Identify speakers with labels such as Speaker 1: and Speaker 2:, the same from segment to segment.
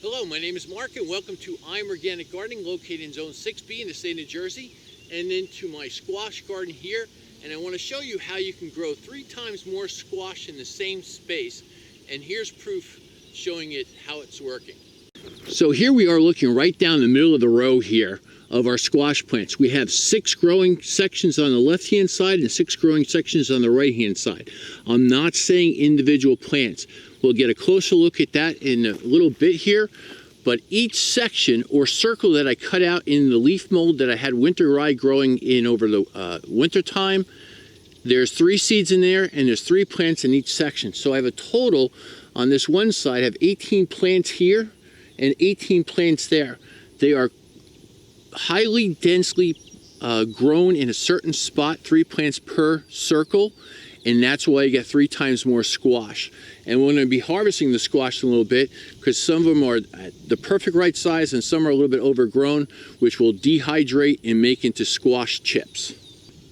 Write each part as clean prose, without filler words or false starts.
Speaker 1: Hello, my name is Mark and welcome to I'm Organic Gardening, located in Zone 6B in the state of New Jersey, and into my squash garden here. And I want to show you how you can grow 3 times more squash in the same space. And here's proof showing it how it's working. So here we are looking right down the middle of the row here of our squash plants. We have 6 growing sections on the left-hand side and 6 growing sections on the right-hand side. I'm not saying individual plants. We'll get a closer look at that in a little bit here, but each section or circle that I cut out in the leaf mold that I had winter rye growing in over the winter time, there's 3 seeds in there and there's 3 plants in each section. So I have a total on this one side, I have 18 plants here and 18 plants there. They are highly densely grown in a certain spot, 3 plants per circle, and that's why you get 3 times more squash. And we're going to be harvesting the squash in a little bit because some of them are the perfect right size and some are a little bit overgrown, which will dehydrate and make into squash chips.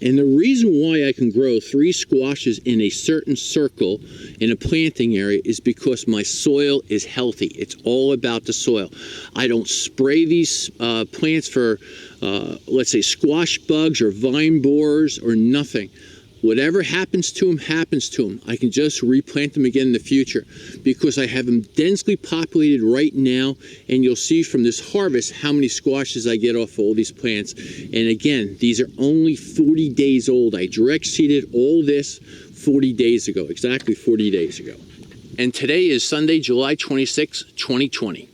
Speaker 1: And the reason why I can grow 3 squashes in a certain circle in a planting area is because my soil is healthy. It's all about the soil. I don't spray these plants for, let's say, squash bugs or vine borers or nothing. Whatever happens to them, happens to them. I can just replant them again in the future because I have them densely populated right now, and you'll see from this harvest how many squashes I get off all these plants. And again, these are only 40 days old. I direct seeded all this 40 days ago, exactly 40 days ago. And today is Sunday, July 26, 2020.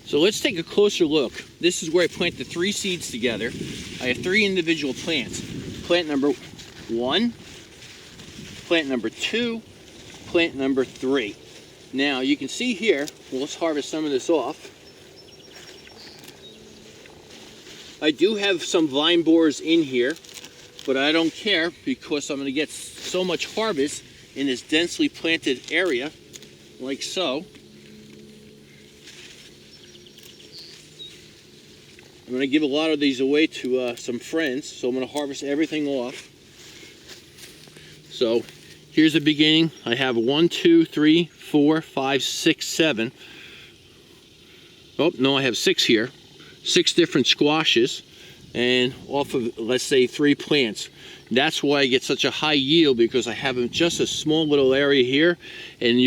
Speaker 1: So let's take a closer look. This is where I planted 3 seeds together. I have 3 individual plants. Plant number 1, plant number 2, plant number 3. Now you can see here, well, let's harvest some of this off. I do have some vine borers in here, but I don't care because I'm going to get so much harvest in this densely planted area, like so. I'm going to give a lot of these away to some friends, so I'm going to harvest everything off. So here's the beginning. I have 1, 2, 3, 4, 5, 6, 7. Oh, no, I have 6 here. 6 different squashes and off of, let's say, 3 plants. That's why I get such a high yield, because I have just a small little area here. And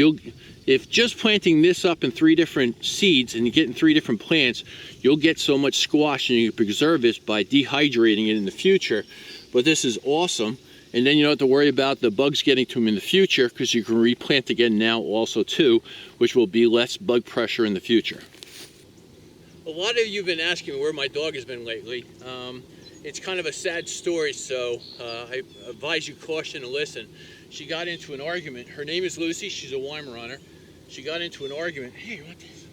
Speaker 1: if just planting this up in 3 different seeds and you're getting 3 different plants, you'll get so much squash, and you can preserve this by dehydrating it in the future. But this is awesome. And then you don't have to worry about the bugs getting to them in the future, because you can replant again now also too, which will be less bug pressure in the future. A lot of you have been asking me where my dog has been lately. It's kind of a sad story, so I advise you caution and listen. She got into an argument. Her name is Lucy. She's a Weimaraner. She got into an argument. Hey, what this?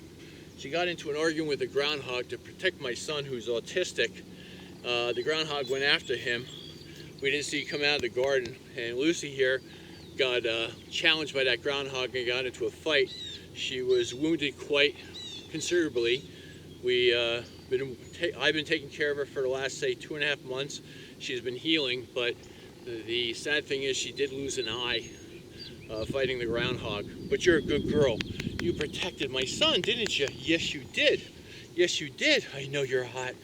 Speaker 1: She got into an argument with a groundhog to protect my son, who's autistic. The groundhog went after him. We didn't see it come out of the garden, and Lucy here got challenged by that groundhog and got into a fight. She was wounded quite considerably. I've been taking care of her for the last, say, 2.5 months. She's been healing, but the sad thing is she did lose an eye fighting the groundhog. But you're a good girl. You protected my son, didn't you? Yes, you did. Yes, you did. I know you're hot.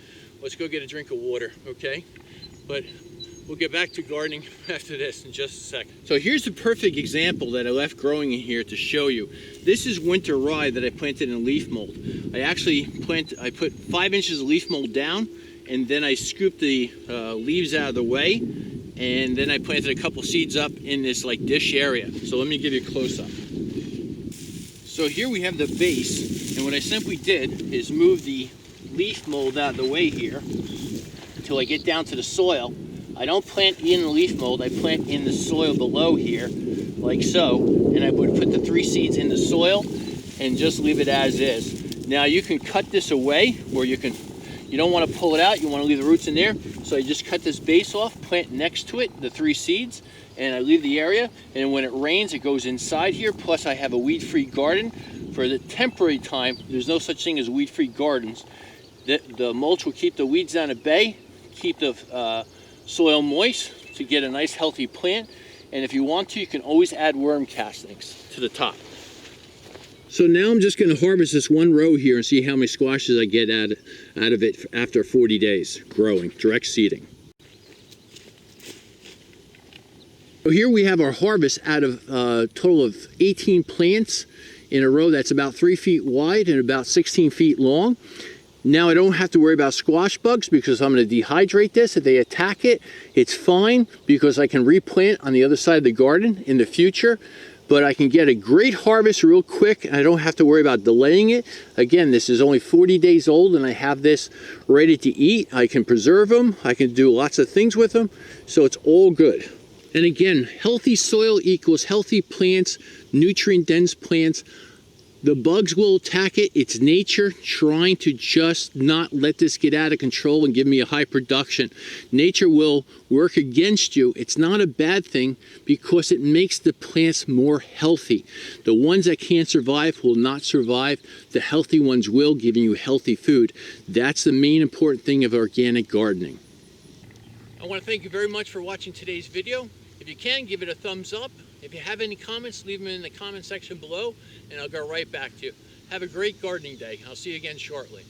Speaker 1: Let's go get a drink of water, okay? But we'll get back to gardening after this in just a second. So here's a perfect example that I left growing in here to show you. This is winter rye that I planted in leaf mold. I put 5 inches of leaf mold down, and then I scooped the leaves out of the way, and then I planted a couple seeds up in this like dish area. So let me give you a close-up. So here we have the base, and what I simply did is move the leaf mold out of the way here until I get down to the soil. I don't plant in the leaf mold, I plant in the soil below here, like so, and I would put the 3 seeds in the soil and just leave it as is. Now you can cut this away, or you don't want to pull it out, you want to leave the roots in there, so I just cut this base off, plant next to it the 3 seeds, and I leave the area, and when it rains it goes inside here, plus I have a weed-free garden. For the temporary time, there's no such thing as weed-free gardens. The mulch will keep the weeds down at bay, keep the soil moist to get a nice healthy plant, and if you want to, you can always add worm castings to the top. So now I'm just going to harvest this one row here and see how many squashes I get out of it after 40 days growing, direct seeding. So here we have our harvest out of a total of 18 plants in a row that's about 3 feet wide and about 16 feet long. Now I don't have to worry about squash bugs because I'm going to dehydrate this. If they attack it, it's fine because I can replant on the other side of the garden in the future. But I can get a great harvest real quick and I don't have to worry about delaying it. Again, this is only 40 days old and I have this ready to eat. I can preserve them. I can do lots of things with them. So it's all good. And again, healthy soil equals healthy plants, nutrient-dense plants. The bugs will attack it. It's nature trying to just not let this get out of control and give me a high production. Nature will work against you. It's not a bad thing because it makes the plants more healthy. The ones that can't survive will not survive. The healthy ones will, giving you healthy food. That's the main important thing of organic gardening. I want to thank you very much for watching today's video. If you can, give it a thumbs up. If you have any comments, leave them in the comment section below, and I'll go right back to you. Have a great gardening day. I'll see you again shortly.